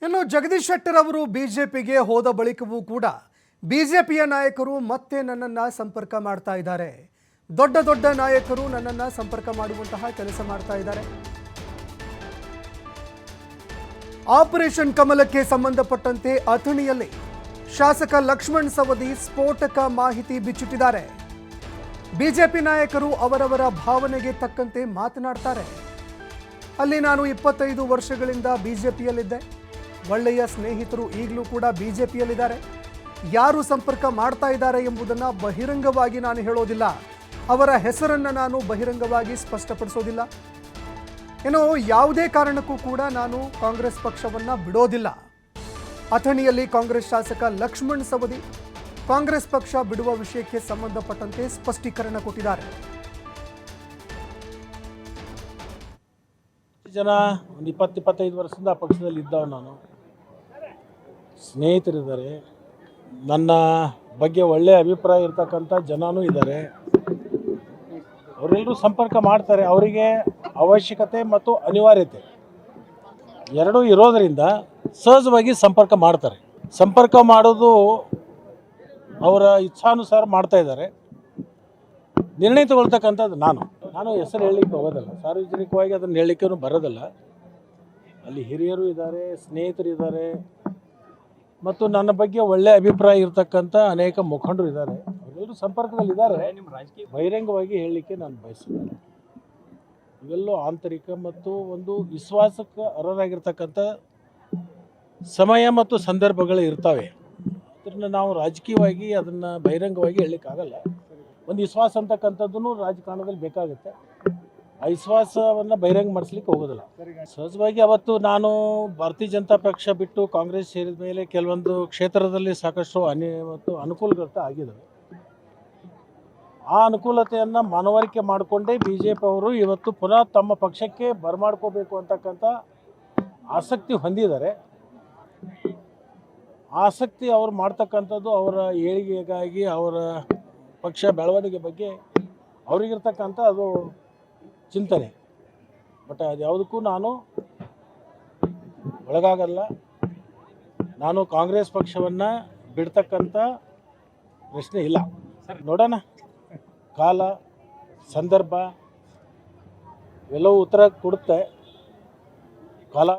ಇನ್ನು ಜಗದೀಶ್ ಶೆಟ್ಟರ್ ಅವರು ಬಿಜೆಪಿಗೆ ಹೋದ ಬಳಿಕವೂ ಕೂಡ ಬಿಜೆಪಿಯ ನಾಯಕರು ಮತ್ತೆ ನನ್ನನ್ನು ಸಂಪರ್ಕ ಮಾಡ್ತಾ ಇದ್ದಾರೆ. ದೊಡ್ಡ ದೊಡ್ಡ ನಾಯಕರು ನನ್ನನ್ನು ಸಂಪರ್ಕ ಮಾಡುವಂತಹ ಕೆಲಸ ಮಾಡ್ತಾ ಇದ್ದಾರೆ. ಆಪರೇಷನ್ ಕಮಲಕ್ಕೆ ಸಂಬಂಧಪಟ್ಟಂತೆ ಅಥಣಿಯಲ್ಲಿ ಶಾಸಕ ಲಕ್ಷ್ಮಣ್ ಸವದಿ ಸ್ಫೋಟಕ ಮಾಹಿತಿ ಬಿಚ್ಚಿಟ್ಟಿದ್ದಾರೆ. ಬಿಜೆಪಿ ನಾಯಕರು ಅವರವರ ಭಾವನೆಗೆ ತಕ್ಕಂತೆ ಮಾತನಾಡ್ತಾರೆ. ಅಲ್ಲಿ ನಾನು 25 ವರ್ಷಗಳಿಂದ ಬಿಜೆಪಿಯಲ್ಲಿದ್ದೆ, ಒಳ್ಳೆಯ ಸ್ನೇಹಿತರು ಈಗಲೂ ಕೂಡ ಬಿಜೆಪಿಯಲ್ಲಿದ್ದಾರೆ. ಯಾರು ಸಂಪರ್ಕ ಮಾಡ್ತಾ ಇದ್ದಾರೆ ಎಂಬುದನ್ನು ಬಹಿರಂಗವಾಗಿ ನಾನು ಹೇಳೋದಿಲ್ಲ, ಅವರ ಹೆಸರನ್ನು ನಾನು ಬಹಿರಂಗವಾಗಿ ಸ್ಪಷ್ಟಪಡಿಸೋದಿಲ್ಲ. ಏನೋ ಯಾವುದೇ ಕಾರಣಕ್ಕೂ ಕೂಡ ನಾನು ಕಾಂಗ್ರೆಸ್ ಪಕ್ಷವನ್ನು ಬಿಡೋದಿಲ್ಲ. ಅಥಣಿಯಲ್ಲಿ ಕಾಂಗ್ರೆಸ್ ಶಾಸಕ ಲಕ್ಷ್ಮಣ್ ಸವದಿ ಕಾಂಗ್ರೆಸ್ ಪಕ್ಷ ಬಿಡುವ ವಿಷಯಕ್ಕೆ ಸಂಬಂಧಪಟ್ಟಂತೆ ಸ್ಪಷ್ಟೀಕರಣ ಕೊಟ್ಟಿದ್ದಾರೆ. ಜನ ಒಂದು 20-25 ವರ್ಷದಿಂದ ಆ ಪಕ್ಷದಲ್ಲಿ ಇದ್ದವ, ನಾನು ಸ್ನೇಹಿತರಿದ್ದಾರೆ, ನನ್ನ ಬಗ್ಗೆ ಒಳ್ಳೆಯ ಅಭಿಪ್ರಾಯ ಇರ್ತಕ್ಕಂಥ ಜನನೂ ಇದ್ದಾರೆ. ಅವರೆಲ್ಲರೂ ಸಂಪರ್ಕ ಮಾಡ್ತಾರೆ. ಅವರಿಗೆ ಅವಶ್ಯಕತೆ ಮತ್ತು ಅನಿವಾರ್ಯತೆ ಎರಡೂ ಇರೋದರಿಂದ ಸಹಜವಾಗಿ ಸಂಪರ್ಕ ಮಾಡ್ತಾರೆ. ಸಂಪರ್ಕ ಮಾಡೋದು ಅವರ ಇಚ್ಛಾನುಸಾರ ಮಾಡ್ತಾ ಇದ್ದಾರೆ. ನಿರ್ಣಯ ತಗೊಳ್ತಕ್ಕಂಥದ್ದು ನಾನು ಹೆಸರು ಹೇಳಲಿಕ್ಕೆ ಹೋಗೋದಲ್ಲ, ಸಾರ್ವಜನಿಕವಾಗಿ ಅದನ್ನು ಹೇಳಲಿಕ್ಕೂ ಬರೋದಲ್ಲ. ಅಲ್ಲಿ ಹಿರಿಯರು ಇದ್ದಾರೆ, ಸ್ನೇಹಿತರಿದ್ದಾರೆ ಮತ್ತು ನನ್ನ ಬಗ್ಗೆ ಒಳ್ಳೆಯ ಅಭಿಪ್ರಾಯ ಇರ್ತಕ್ಕಂಥ ಅನೇಕ ಮುಖಂಡರು ಇದ್ದಾರೆ. ಅವರೆಲ್ಲರೂ ಸಂಪರ್ಕದಲ್ಲಿದ್ದಾರೆ. ಬಹಿರಂಗವಾಗಿ ಹೇಳಲಿಕ್ಕೆ ನಾನು ಬಯಸಿದ್ದೇನೆ. ಇವೆಲ್ಲೂ ಆಂತರಿಕ ಮತ್ತು ಒಂದು ವಿಶ್ವಾಸಕ್ಕೆ ಅರ್ಹರಾಗಿರ್ತಕ್ಕಂಥ ಸಮಯ ಮತ್ತು ಸಂದರ್ಭಗಳು ಇರ್ತವೆ. ಅದನ್ನು ನಾವು ರಾಜಕೀಯವಾಗಿ ಅದನ್ನು ಬಹಿರಂಗವಾಗಿ ಹೇಳಲಿಕ್ಕಾಗಲ್ಲ. ಒಂದು ವಿಶ್ವಾಸ ಅಂತಕ್ಕಂಥದ್ದು ರಾಜಕಾರಣದಲ್ಲಿ ಬೇಕಾಗುತ್ತೆ. ಆ ವಿಶ್ವಾಸವನ್ನು ಬಹಿರಂಗ ಮಾಡಿಸ್ಲಿಕ್ಕೆ ಹೋಗೋದಿಲ್ಲ. ಸಹಜವಾಗಿ ಅವತ್ತು ನಾನು ಭಾರತೀಯ ಜನತಾ ಪಕ್ಷ ಬಿಟ್ಟು ಕಾಂಗ್ರೆಸ್ ಸೇರಿದ ಮೇಲೆ ಕೆಲವೊಂದು ಕ್ಷೇತ್ರದಲ್ಲಿ ಸಾಕಷ್ಟು ಮತ್ತು ಅನುಕೂಲಗಳು ಆಗಿದ್ದಾವೆ. ಆ ಅನುಕೂಲತೆಯನ್ನು ಮನವರಿಕೆ ಮಾಡಿಕೊಂಡೇ BJP ಅವರು ಇವತ್ತು ಪುನಃ ತಮ್ಮ ಪಕ್ಷಕ್ಕೆ ಬರಮಾಡ್ಕೋಬೇಕು ಅಂತಕ್ಕಂಥ ಆಸಕ್ತಿ ಹೊಂದಿದ್ದಾರೆ. ಆಸಕ್ತಿ ಅವರು ಮಾಡ್ತಕ್ಕಂಥದ್ದು ಅವರ ಏಳಿಗೆಗಾಗಿ, ಅವರ ಪಕ್ಷ ಬೆಳವಣಿಗೆ ಬಗ್ಗೆ ಅವರಿಗಿರ್ತಕ್ಕಂಥ ಅದು ಚಿಂತನೆ. ಬಟ್ ಅದು ಯಾವುದಕ್ಕೂ ನಾನು ಒಳಗಾಗಲ್ಲ. ನಾನು ಕಾಂಗ್ರೆಸ್ ಪಕ್ಷವನ್ನು ಬಿಡ್ತಕ್ಕಂಥ ಪ್ರಶ್ನೆ ಇಲ್ಲ. ನೋಡೋಣ, ಕಾಲ ಸಂದರ್ಭ ಎಲ್ಲವೂ ಉತ್ತರ ಕೊಡುತ್ತೆ. ಕಾಲ